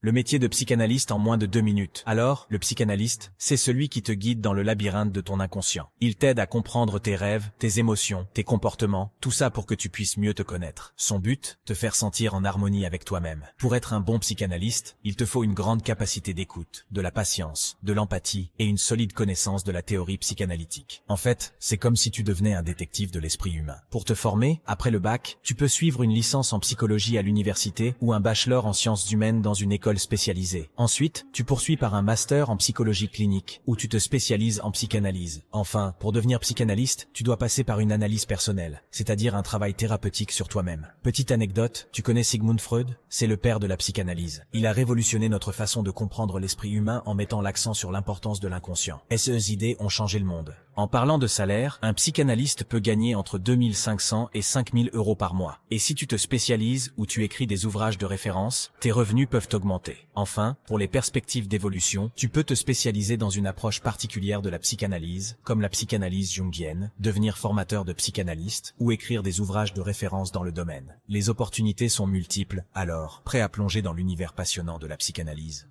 Le métier de psychanalyste en moins de 2 minutes. Alors, le psychanalyste, c'est celui qui te guide dans le labyrinthe de ton inconscient. Il t'aide à comprendre tes rêves, tes émotions, tes comportements, tout ça pour que tu puisses mieux te connaître. Son but, te faire sentir en harmonie avec toi-même. Pour être un bon psychanalyste, il te faut une grande capacité d'écoute, de la patience, de l'empathie et une solide connaissance de la théorie psychanalytique. En fait, c'est comme si tu devenais un détective de l'esprit humain. Pour te former, après le bac, tu peux suivre une licence en psychologie à l'université ou un bachelor en sciences humaines dans une école spécialisée. Ensuite, tu poursuis par un master en psychologie clinique, où tu te spécialises en psychanalyse. Enfin, pour devenir psychanalyste, tu dois passer par une analyse personnelle, c'est-à-dire un travail thérapeutique sur toi-même. Petite anecdote, tu connais Sigmund Freud? C'est le père de la psychanalyse. Il a révolutionné notre façon de comprendre l'esprit humain en mettant l'accent sur l'importance de l'inconscient. Et ces idées ont changé le monde. En parlant de salaire, un psychanalyste peut gagner entre 2500 et 5000 euros par mois. Et si tu te spécialises ou tu écris des ouvrages de référence, tes revenus peuvent augmenter. Enfin, pour les perspectives d'évolution, tu peux te spécialiser dans une approche particulière de la psychanalyse, comme la psychanalyse jungienne, devenir formateur de psychanalyste ou écrire des ouvrages de référence dans le domaine. Les opportunités sont multiples, alors, prêt à plonger dans l'univers passionnant de la psychanalyse.